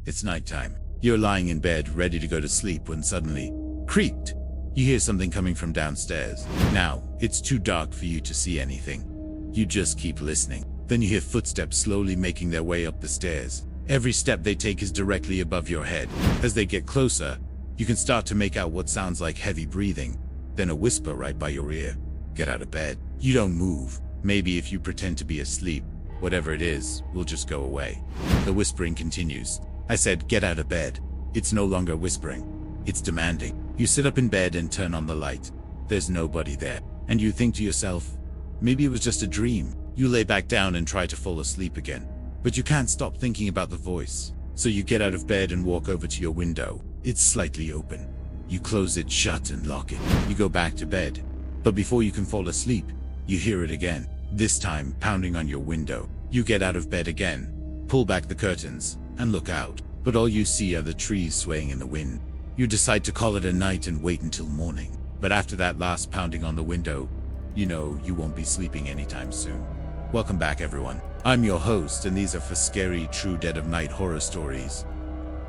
It's nighttime. You're lying in bed, ready to go to sleep when suddenly, creaked, you hear something coming from downstairs. Now, it's too dark for you to see anything. You just keep listening. Then you hear footsteps slowly making their way up the stairs. Every step they take is directly above your head. As they get closer, you can start to make out what sounds like heavy breathing, then a whisper right by your ear. Get out of bed. You don't move. Maybe if you pretend to be asleep, whatever it is will just go away. The whispering continues. I said, get out of bed. It's no longer whispering. It's demanding. You sit up in bed and turn on the light. There's nobody there. And you think to yourself, maybe it was just a dream. You lay back down and try to fall asleep again. But you can't stop thinking about the voice. So you get out of bed and walk over to your window. It's slightly open. You close it shut and lock it. You go back to bed. But before you can fall asleep, you hear it again. This time pounding on your window. You get out of bed again, pull back the curtains, and look out. But all you see are the trees swaying in the wind. You decide to call it a night and wait until morning. But after that last pounding on the window, you know you won't be sleeping anytime soon. Welcome back, everyone. I'm your host, and these are for scary, true dead of night horror stories.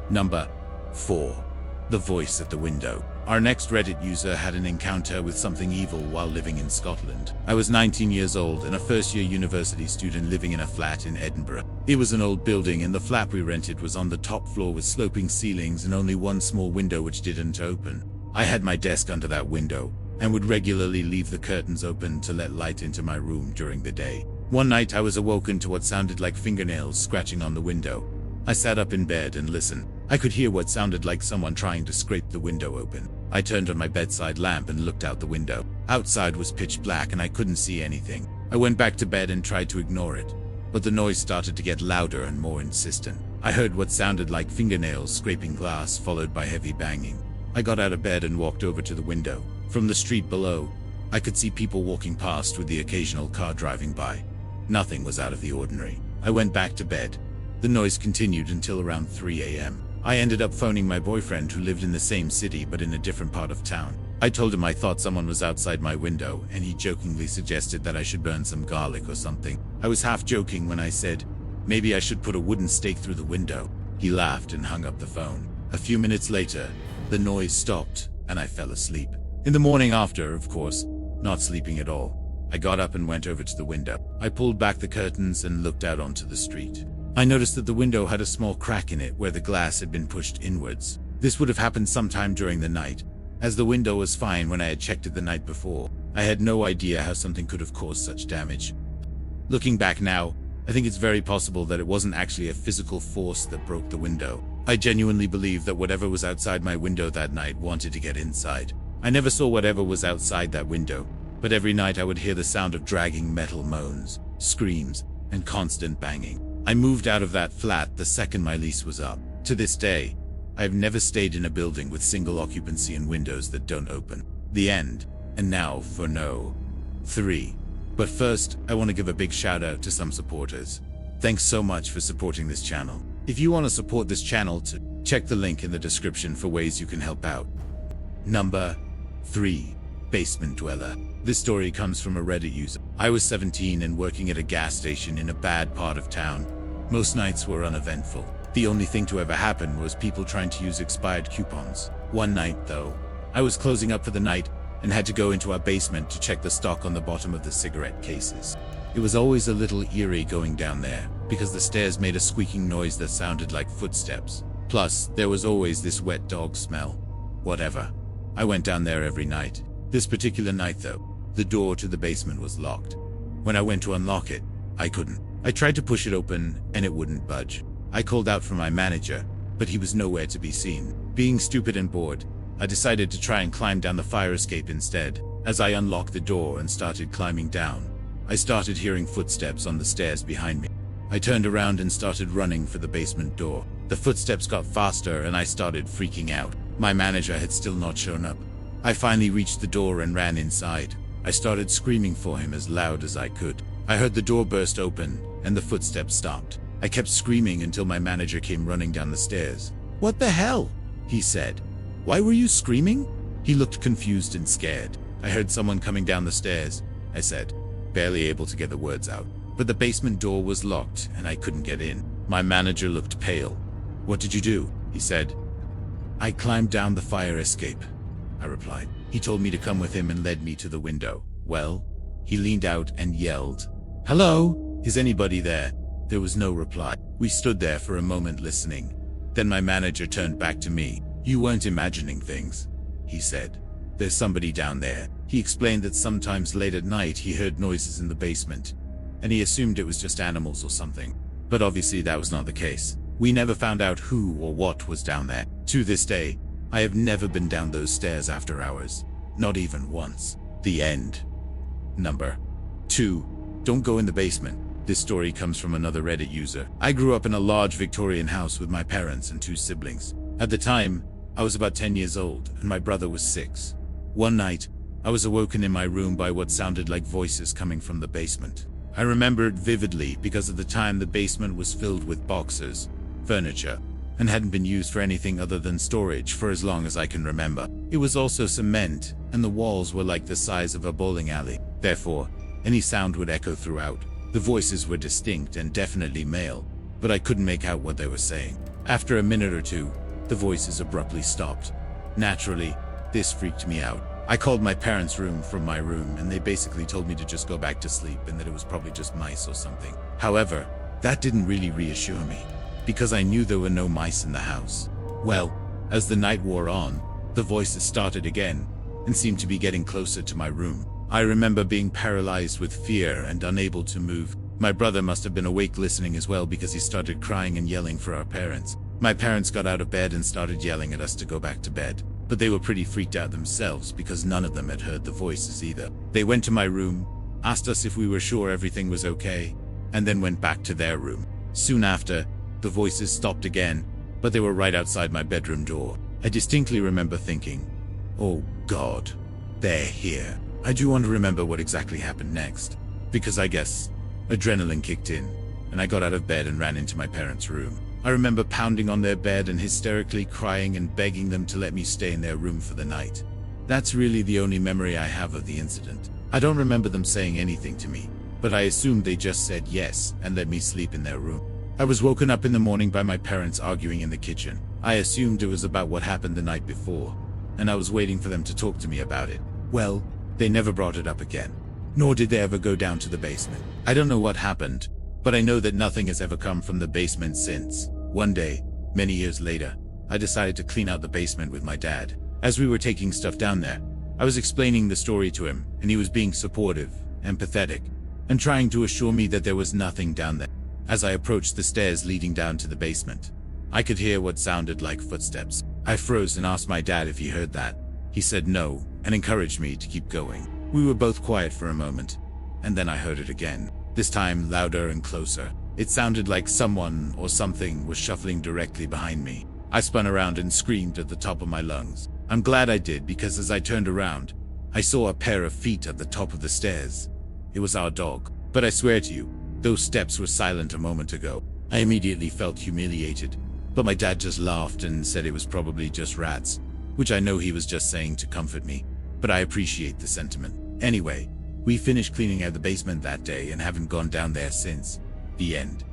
Number 4. The voice at the window. Our next Reddit user had an encounter with something evil while living in Scotland. I was 19 years old and a first-year university student living in a flat in Edinburgh. It was an old building, and the flat we rented was on the top floor with sloping ceilings and only one small window which didn't open. I had my desk under that window and would regularly leave the curtains open to let light into my room during the day. One night I was awoken to what sounded like fingernails scratching on the window. I sat up in bed and listened. I could hear what sounded like someone trying to scrape the window open. I turned on my bedside lamp and looked out the window. Outside was pitch black and I couldn't see anything. I went back to bed and tried to ignore it, but the noise started to get louder and more insistent. I heard what sounded like fingernails scraping glass, followed by heavy banging. I got out of bed and walked over to the window. From the street below, I could see people walking past with the occasional car driving by. Nothing was out of the ordinary. I went back to bed. The noise continued until around 3 a.m. I ended up phoning my boyfriend, who lived in the same city but in a different part of town. I told him I thought someone was outside my window, and he jokingly suggested that I should burn some garlic or something. I was half joking when I said, maybe I should put a wooden stake through the window. He laughed and hung up the phone. A few minutes later, the noise stopped and I fell asleep. In the morning after, of course, not sleeping at all, I got up and went over to the window. I pulled back the curtains and looked out onto the street. I noticed that the window had a small crack in it where the glass had been pushed inwards. This would have happened sometime during the night, as the window was fine when I had checked it the night before. I had no idea how something could have caused such damage. Looking back now, I think it's very possible that it wasn't actually a physical force that broke the window. I genuinely believe that whatever was outside my window that night wanted to get inside. I never saw whatever was outside that window, but every night I would hear the sound of dragging metal moans, screams, and constant banging. I moved out of that flat the second my lease was up. To this day, I have never stayed in a building with single occupancy and windows that don't open. The end. And now for no 3. But first, I want to give a big shout out to some supporters. Thanks so much for supporting this channel. If you want to support this channel, check the link in the description for ways you can help out. Number 3. Basement Dweller. This story comes from a Reddit user. I was 17 and working at a gas station in a bad part of town. Most nights were uneventful. The only thing to ever happen was people trying to use expired coupons. One night, though, I was closing up for the night and had to go into our basement to check the stock on the bottom of the cigarette cases. It was always a little eerie going down there, because the stairs made a squeaking noise that sounded like footsteps. Plus, there was always this wet dog smell. Whatever. I went down there every night. This particular night, though, the door to the basement was locked. When I went to unlock it, I couldn't. I tried to push it open, and it wouldn't budge. I called out for my manager, but he was nowhere to be seen. Being stupid and bored, I decided to try and climb down the fire escape instead. As I unlocked the door and started climbing down, I started hearing footsteps on the stairs behind me. I turned around and started running for the basement door. The footsteps got faster and I started freaking out. My manager had still not shown up. I finally reached the door and ran inside. I started screaming for him as loud as I could. I heard the door burst open and the footsteps stopped. I kept screaming until my manager came running down the stairs. "What the hell?" he said. "Why were you screaming?" He looked confused and scared. "I heard someone coming down the stairs," I said, barely able to get the words out. But the basement door was locked and I couldn't get in. My manager looked pale. "What did you do?" he said. "I climbed down the fire escape," I replied. He told me to come with him and led me to the window. Well, he leaned out and yelled, "Hello? Is anybody there?" There was no reply. We stood there for a moment listening. Then my manager turned back to me. "You weren't imagining things," he said. "There's somebody down there." He explained that sometimes late at night he heard noises in the basement, and he assumed it was just animals or something. But obviously that was not the case. We never found out who or what was down there. To this day, I have never been down those stairs after hours. Not even once. The end. Number 2. Don't go in the basement. This story comes from another Reddit user. I grew up in a large Victorian house with my parents and 2 siblings. At the time, I was about 10 years old and my brother was 6. One night, I was awoken in my room by what sounded like voices coming from the basement. I remember it vividly because at the time the basement was filled with boxes, furniture, and hadn't been used for anything other than storage for as long as I can remember. It was also cement, and the walls were like the size of a bowling alley. Therefore, any sound would echo throughout. The voices were distinct and definitely male, but I couldn't make out what they were saying. After a minute or two, the voices abruptly stopped. Naturally, this freaked me out. I called my parents' room from my room, and they basically told me to just go back to sleep and that it was probably just mice or something. However, that didn't really reassure me, because I knew there were no mice in the house. Well, as the night wore on, the voices started again and seemed to be getting closer to my room. I remember being paralyzed with fear and unable to move. My brother must have been awake listening as well because he started crying and yelling for our parents. My parents got out of bed and started yelling at us to go back to bed. But they were pretty freaked out themselves because none of them had heard the voices either. They went to my room, asked us if we were sure everything was okay, and then went back to their room. Soon after, the voices stopped again, but they were right outside my bedroom door. I distinctly remember thinking, "Oh God, they're here." I do want to remember what exactly happened next, because I guess adrenaline kicked in, and I got out of bed and ran into my parents' room. I remember pounding on their bed and hysterically crying and begging them to let me stay in their room for the night. That's really the only memory I have of the incident. I don't remember them saying anything to me, but I assumed they just said yes and let me sleep in their room. I was woken up in the morning by my parents arguing in the kitchen. I assumed it was about what happened the night before, and I was waiting for them to talk to me about it. Well, they never brought it up again, nor did they ever go down to the basement. I don't know what happened, but I know that nothing has ever come from the basement since. One day, many years later, I decided to clean out the basement with my dad. As we were taking stuff down there, I was explaining the story to him, and he was being supportive, empathetic, and trying to assure me that there was nothing down there. As I approached the stairs leading down to the basement, I could hear what sounded like footsteps. I froze and asked my dad if he heard that. He said no, and encouraged me to keep going. We were both quiet for a moment, and then I heard it again, this time louder and closer. It sounded like someone or something was shuffling directly behind me. I spun around and screamed at the top of my lungs. I'm glad I did, because as I turned around, I saw a pair of feet at the top of the stairs. It was our dog. But I swear to you, those steps were silent a moment ago. I immediately felt humiliated, but my dad just laughed and said it was probably just rats, which I know he was just saying to comfort me, but I appreciate the sentiment. Anyway, we finished cleaning out the basement that day and haven't gone down there since. The end.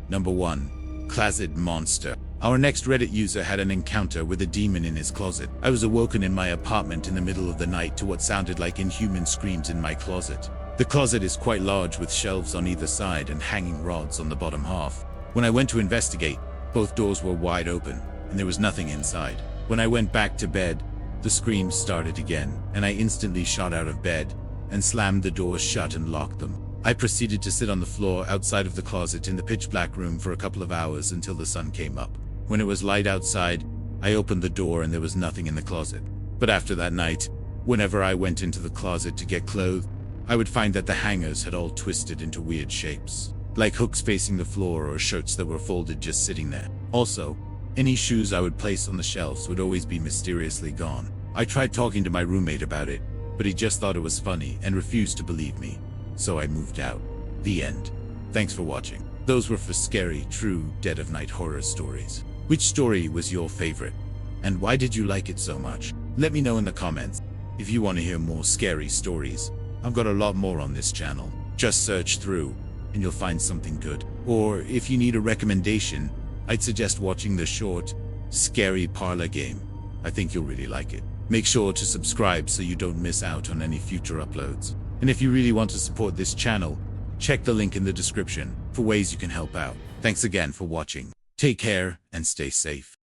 Number 1. Closet Monster. Our next Reddit user had an encounter with a demon in his closet. I was awoken in my apartment in the middle of the night to what sounded like inhuman screams in my closet. The closet is quite large with shelves on either side and hanging rods on the bottom half. When I went to investigate, both doors were wide open and there was nothing inside. When I went back to bed, the screams started again, and I instantly shot out of bed and slammed the doors shut and locked them. I proceeded to sit on the floor outside of the closet in the pitch black room for a couple of hours until the sun came up. When it was light outside, I opened the door and there was nothing in the closet. But after that night, whenever I went into the closet to get clothes, I would find that the hangers had all twisted into weird shapes, like hooks facing the floor or shirts that were folded just sitting there. Also, any shoes I would place on the shelves would always be mysteriously gone. I tried talking to my roommate about it, but he just thought it was funny and refused to believe me. So I moved out. The end. Thanks for watching. Those were for scary, true, dead of night horror stories. Which story was your favorite? And why did you like it so much? Let me know in the comments. If you want to hear more scary stories, I've got a lot more on this channel. Just search through and you'll find something good. Or if you need a recommendation, I'd suggest watching the short, scary parlor game. I think you'll really like it. Make sure to subscribe so you don't miss out on any future uploads. And if you really want to support this channel, check the link in the description for ways you can help out. Thanks again for watching. Take care and stay safe.